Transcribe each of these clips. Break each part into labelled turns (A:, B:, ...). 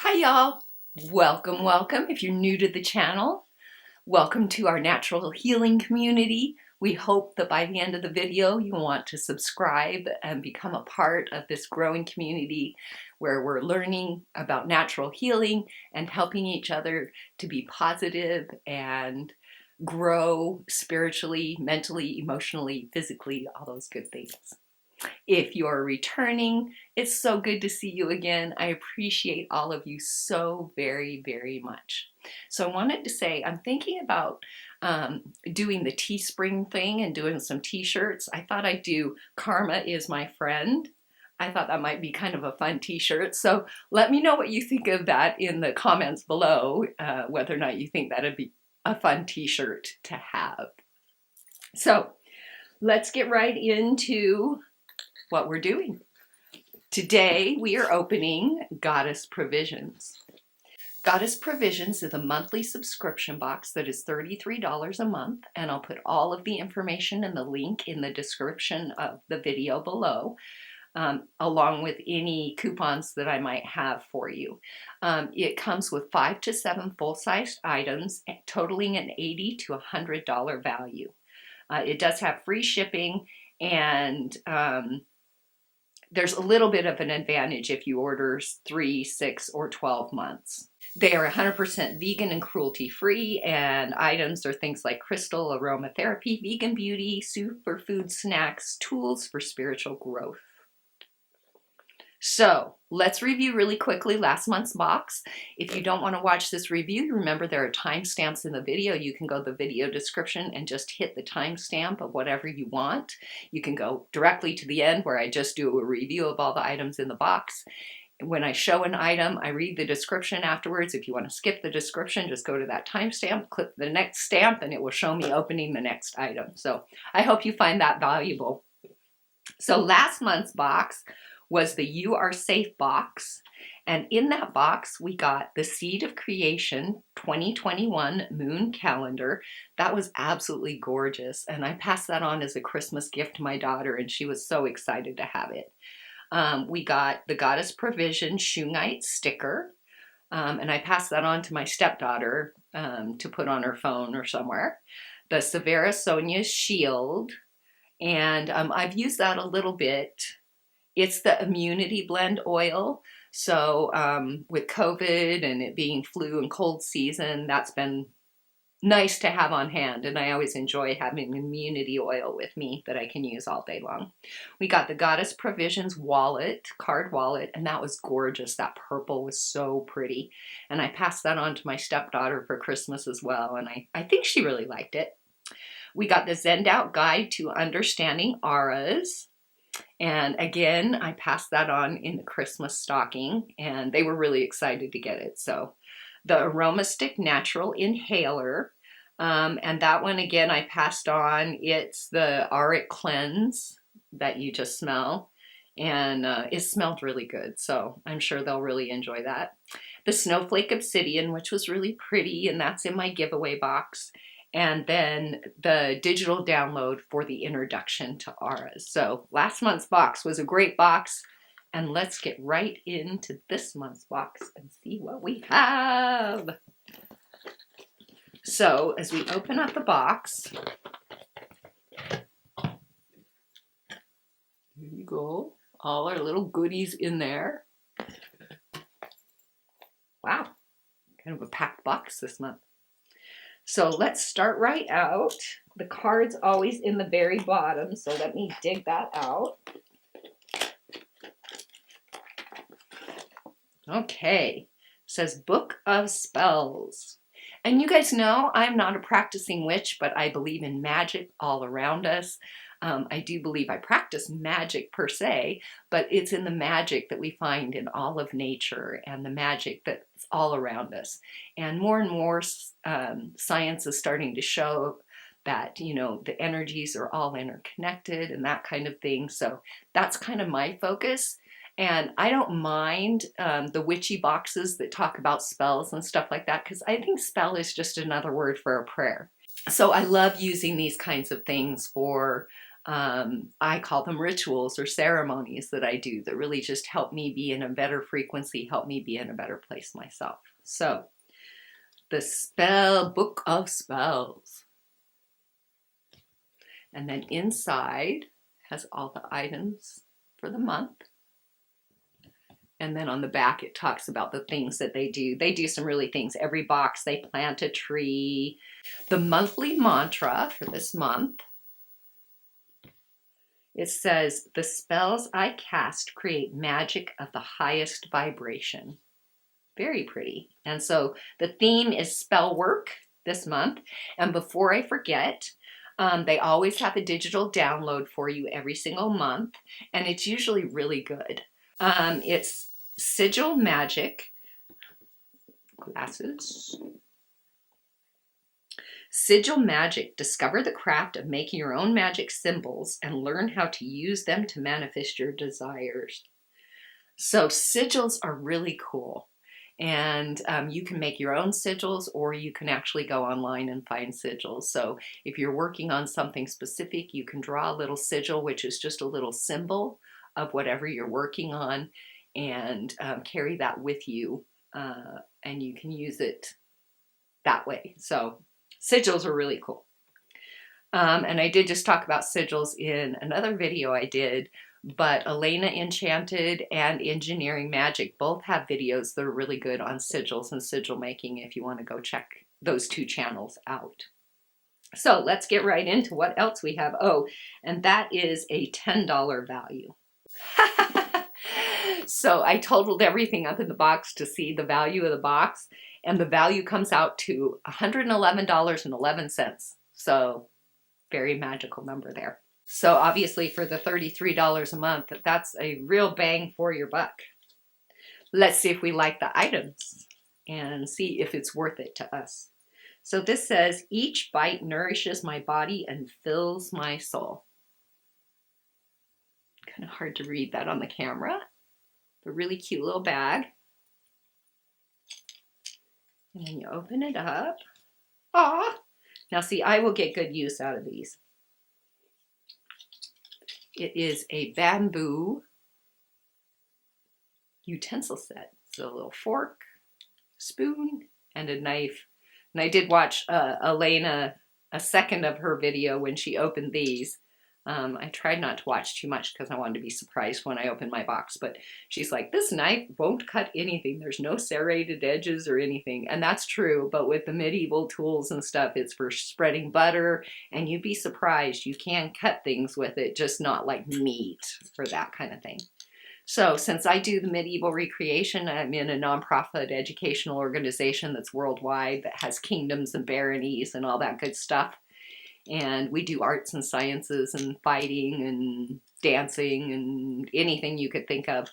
A: Hi y'all, welcome. If you're new to the channel, welcome to our natural healing community. We hope that by the end of the video you want to subscribe and become a part of this growing community where we're learning about natural healing and helping each other to be positive and grow spiritually, mentally, emotionally, physically, all those good things. If you're returning, it's so good to see you again. I appreciate all of you so very much. So I wanted to say, I'm thinking about doing the Teespring thing and doing some t-shirts. I thought I'd do Karma is My Friend. I thought that might be kind of a fun t-shirt. So let me know what you think of that in the comments below, whether or not you think that'd be a fun t-shirt to have. So let's get right into what we're doing. Today we are opening Goddess Provisions. Goddess Provisions is a monthly subscription box that is $33 a month, and I'll put all of the information and the link in the description of the video below, along with any coupons that I might have for you. It comes with 5 to 7 full-sized items, totaling an $80 to $100 value. It does have free shipping, and there's a little bit of an advantage if you order 3, 6, or 12 months. They are 100% vegan and cruelty-free, and items are things like crystal, aromatherapy, vegan beauty, superfood snacks, tools for spiritual growth. So let's review really quickly last month's box. If you don't want to watch this review, remember there are timestamps in the video. You can go to the video description and just hit the timestamp of whatever you want. You can go directly to the end where I just do a review of all the items in the box. When I show an item, I read the description afterwards. If you want to skip the description, just go to that timestamp, click the next stamp, and it will show me opening the next item. So I hope you find that valuable. So last month's box was the You Are Safe box, and in that box we got the Seed of Creation 2021 Moon Calendar. That was absolutely gorgeous, and I passed that on as a Christmas gift to my daughter, and she was so excited to have it. We got the Goddess Provision Shoe Night sticker, and I passed that on to my stepdaughter to put on her phone or somewhere. The Severa Sonia Shield, and I've used that a little bit. It's the immunity blend oil. So with COVID and it being flu and cold season, that's been nice to have on hand. And I always enjoy having immunity oil with me that I can use all day long. We got the Goddess Provisions wallet, card wallet, and that was gorgeous. That purple was so pretty. And I passed that on to my stepdaughter for Christmas as well. And I think she really liked it. We got the Zend Out Guide to Understanding Auras. And again, I passed that on in the Christmas stocking, and they were really excited to get it. So the Aromastick Natural Inhaler, and that one again I passed on. It's the Auric Cleanse that you just smell, and it smelled really good. So I'm sure they'll really enjoy that. The Snowflake Obsidian, which was really pretty, and that's in my giveaway box. And then the digital download for the introduction to auras. So last month's box was a great box, and let's get right into this month's box and see what we have. So as we open up the box, here you go, all our little goodies in there. Wow, kind of a packed box this month. So let's start right out. The card's always in the very bottom, so let me dig that out. Okay, it says Book of Spells. And you guys know I'm not a practicing witch, but I believe in magic all around us. I do believe I practice magic per se, but it's in the magic that we find in all of nature and the magic that's all around us. And more science is starting to show that, you know, the energies are all interconnected and that kind of thing. So that's kind of my focus. And I don't mind the witchy boxes that talk about spells and stuff like that, because I think spell is just another word for a prayer. So I love using these kinds of things for I call them rituals or ceremonies that I do that really just help me be in a better frequency, help me be in a better place myself. So the spell book of spells. And then inside has all the items for the month. And then on the back, it talks about the things that they do. They do some really things. Every box, they plant a tree. The monthly mantra for this month, it says, the spells I cast create magic of the highest vibration. Very pretty. And so the theme is Spellwork this month. And before I forget, they always have a digital download for you every single month. And it's usually really good. It's Sigil Magick glasses. Sigil Magick. Discover the craft of making your own magic symbols and learn how to use them to manifest your desires. So sigils are really cool. And you can make your own sigils, or you can actually go online and find sigils. So if you're working on something specific, you can draw a little sigil, which is just a little symbol of whatever you're working on, and carry that with you. And you can use it that way. So sigils are really cool. And I did just talk about sigils in another video I did, but Elena Enchanted and Engineering Magic both have videos that are really good on sigils and sigil making if you want to go check those two channels out. So let's get right into what else we have. Oh, and that is a $10 value. So I totaled everything up in the box to see the value of the box, and the value comes out to $111.11. So very magical number there. So obviously for the $33 a month, that's a real bang for your buck. Let's see if we like the items and see if it's worth it to us. So this says, each bite nourishes my body and fills my soul. Kind of hard to read that on the camera. A really cute little bag. And then you open it up. Ah! Now see, I will get good use out of these. It is a bamboo utensil set. So a little fork, spoon, and a knife. And I did watch Elena, a second of her video when she opened these. I tried not to watch too much because I wanted to be surprised when I opened my box. But she's like, this knife won't cut anything. There's no serrated edges or anything. And that's true. But with the medieval tools and stuff, it's for spreading butter. And you'd be surprised. You can cut things with it, just not like meat or that kind of thing. So since I do the medieval recreation, I'm in a nonprofit educational organization that's worldwide that has kingdoms and baronies and all that good stuff. And we do arts and sciences and fighting and dancing and anything you could think of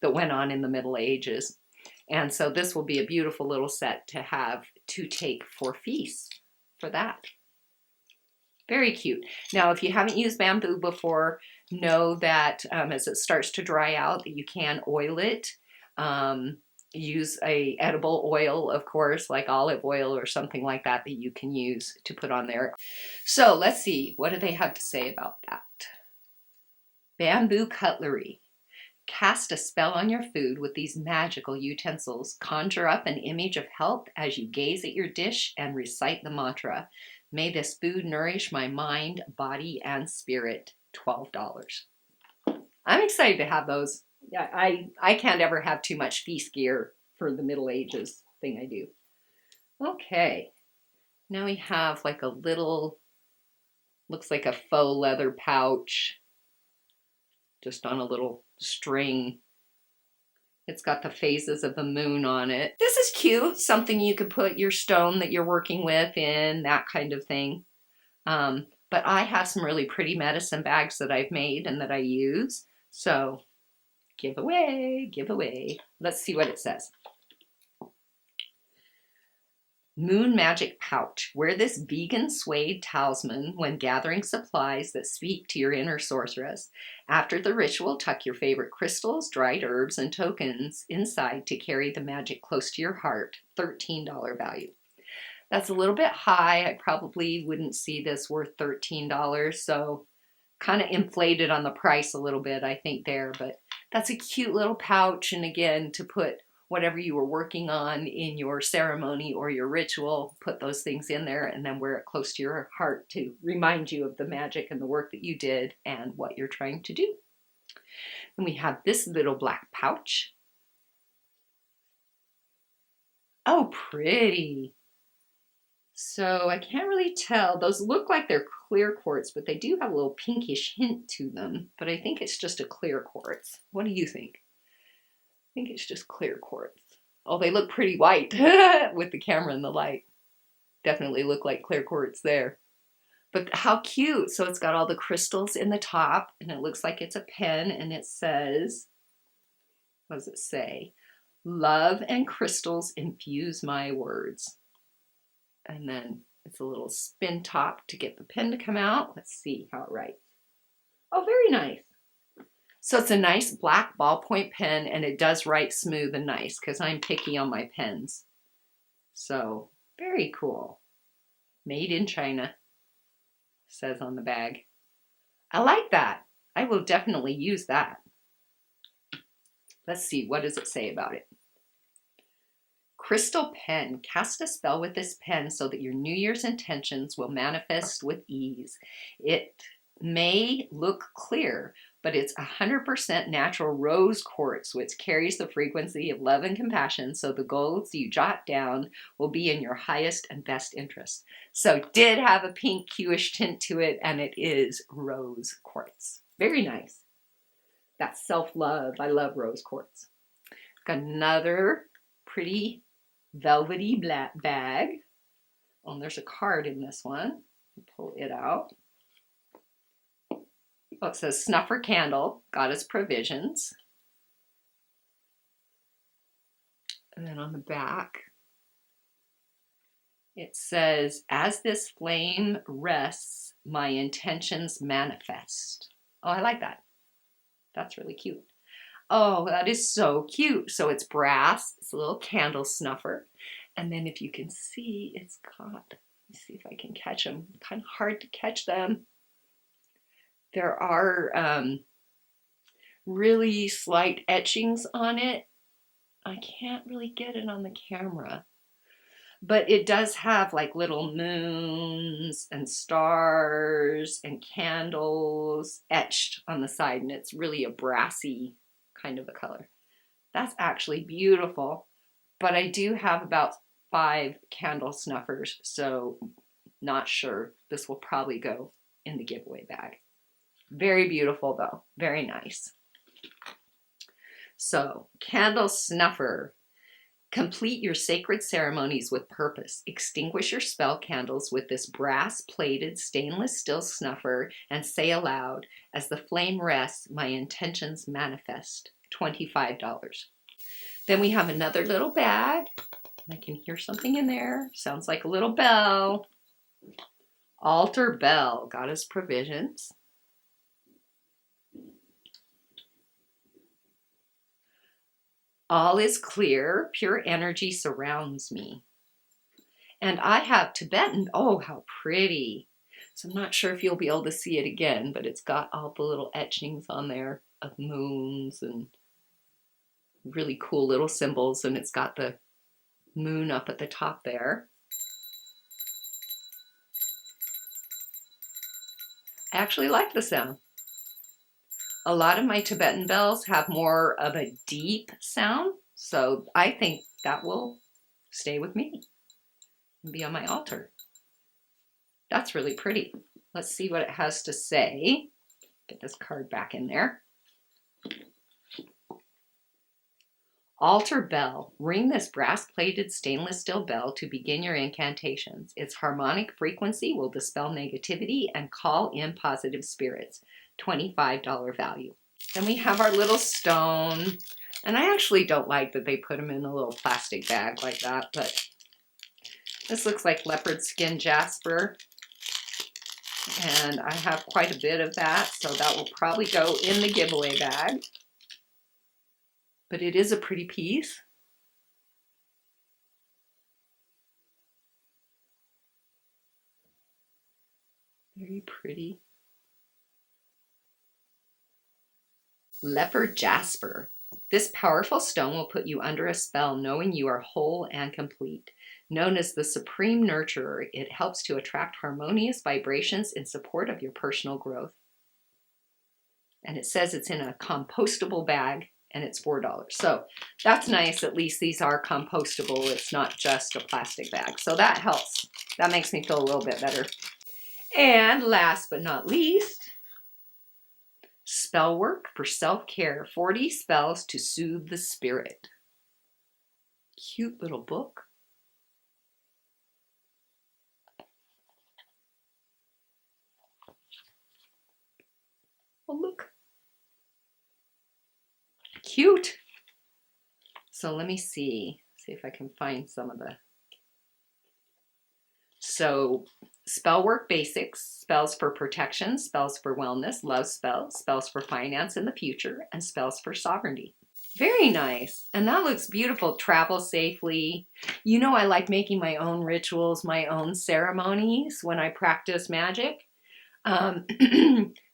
A: that went on in the Middle Ages. And so this will be a beautiful little set to have to take for feasts for that. Very cute. Now, if you haven't used bamboo before, know that as it starts to dry out, that you can oil it. Use a edible oil, of course, like olive oil or something like that that you can use to put on there. So let's see, what do they have to say about that? Bamboo cutlery. Cast a spell on your food with these magical utensils. Conjure up an image of health as you gaze at your dish and recite the mantra. May this food nourish my mind, body, and spirit. $12. I'm excited to have those. Yeah, I can't ever have too much feast gear for the Middle Ages thing I do. Okay, now we have like a little, looks like a faux leather pouch, just on a little string. It's got the phases of the moon on it. This is cute, something you could put your stone that you're working with in, that kind of thing. But I have some really pretty medicine bags that I've made and that I use, so giveaway, giveaway. Let's see what it says. Moon Magic Pouch. Wear this vegan suede talisman when gathering supplies that speak to your inner sorceress. After the ritual, tuck your favorite crystals, dried herbs, and tokens inside to carry the magic close to your heart. $13 value. That's a little bit high. I probably wouldn't see this worth $13, so kind of inflated on the price a little bit, I think, there, but that's a cute little pouch. And again, to put whatever you were working on in your ceremony or your ritual, put those things in there and then wear it close to your heart to remind you of the magic and the work that you did and what you're trying to do. And we have this little black pouch. Oh, pretty. So I can't really tell. Those look like they're clear quartz, but they do have a little pinkish hint to them. But I think it's just a clear quartz. What do you think? I think it's just clear quartz. Oh, they look pretty white with the camera and the light. Definitely look like clear quartz there. But how cute. So it's got all the crystals in the top, and it looks like it's a pen, and it says, what does it say? Love and crystals infuse my words. And then it's a little spin top to get the pen to come out. Let's see how it writes. Oh, very nice. So it's a nice black ballpoint pen, and it does write smooth and nice because I'm picky on my pens. So very cool. Made in China, says on the bag. I like that. I will definitely use that. Let's see, what does it say about it? Crystal pen. Cast a spell with this pen so that your New Year's intentions will manifest with ease. It may look clear, but it's 100% natural rose quartz, which carries the frequency of love and compassion, so the goals you jot down will be in your highest and best interest. So it did have a pink hueish tint to it, and it is rose quartz. Very nice. That's self-love. I love rose quartz. Got another pretty velvety black bag. Oh, and there's a card in this one. Pull it out. Oh, it says Snuffer candle, Goddess provisions. And then on the back, it says, as this flame rests, my intentions manifest. Oh, I like that. That's really cute. Oh, that is so cute. So it's brass. It's a little candle snuffer. And then if you can see, it's got, let me see if I can catch them. Kind of hard to catch them. There are really slight etchings on it. I can't really get it on the camera. But it does have like little moons and stars and candles etched on the side. And it's really a brassy kind of a color. That's actually beautiful. But I do have about 5 candle snuffers, so not sure. This will probably go in the giveaway bag. Very beautiful though, very nice. So, candle snuffer. Complete your sacred ceremonies with purpose. Extinguish your spell candles with this brass-plated stainless steel snuffer and say aloud, as the flame rests, my intentions manifest. $25. Then we have another little bag. I can hear something in there. Sounds like a little bell. Altar bell, Goddess provisions. All is clear, pure energy surrounds me. And I have Tibetan. Oh, how pretty. So I'm not sure if you'll be able to see it again, but it's got all the little etchings on there of moons and really cool little symbols. And it's got the moon up at the top there. I actually like the sound. A lot of my Tibetan bells have more of a deep sound, so I think that will stay with me and be on my altar. That's really pretty. Let's see what it has to say. Get this card back in there. Altar bell. Ring this brass-plated stainless steel bell to begin your incantations. Its harmonic frequency will dispel negativity and call in positive spirits. $25 value. Then we have our little stone. And I actually don't like that they put them in a little plastic bag like that, but this looks like leopard skin Jasper. And I have quite a bit of that, so that will probably go in the giveaway bag. But it is a pretty piece. Very pretty. Leopard Jasper. This powerful stone will put you under a spell knowing you are whole and complete. Known as the supreme nurturer, it helps to attract harmonious vibrations in support of your personal growth. And it says it's in a compostable bag and it's $4. So that's nice. At least these are compostable. It's not just a plastic bag. So that helps. That makes me feel a little bit better. And last but not least, Spellwork for self-care. 40 spells to soothe the spirit. Cute little book. Oh, look. Cute. So let me see if I can find some of the. So Spellwork basics, spells for protection, spells for wellness, love spells, spells for finance in the future, and spells for sovereignty. Very nice. And that looks beautiful. Travel safely. You know, I like making my own rituals, my own ceremonies when I practice magic.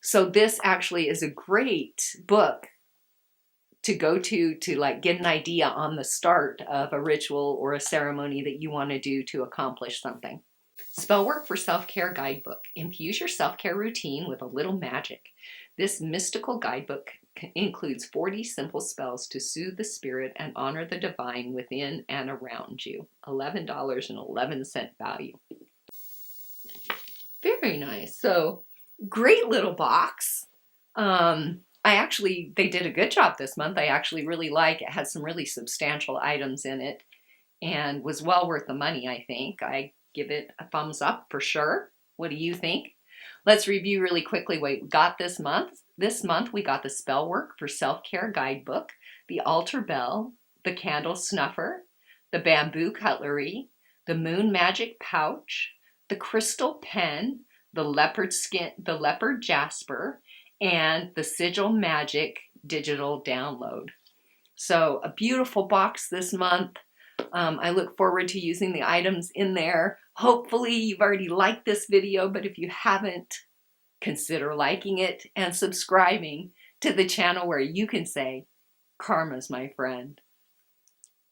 A: So this actually is a great book to go to like get an idea on the start of a ritual or a ceremony that you want to do to accomplish something. Spellwork for Self-Care Guidebook. Infuse your self-care routine with a little magic. This mystical guidebook includes 40 simple spells to soothe the spirit and honor the divine within and around you. $11.11 value. Very nice. So great little box. They did a good job this month. I actually really like it. It has some really substantial items in it and was well worth the money, I think. I give it a thumbs up for sure. What do you think? Let's review really quickly what we got this month. This month we got the Spellwork for Self-Care Guidebook, the Altar Bell, the Candle Snuffer, the Bamboo Cutlery, the Moon Magic Pouch, the Crystal Pen, the Leopard Jasper, and the Sigil Magick digital download. So a beautiful box this month. I look forward to using the items in there. Hopefully you've already liked this video, but if you haven't, consider liking it and subscribing to the channel where you can say, Karma's my friend.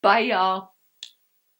A: Bye, y'all.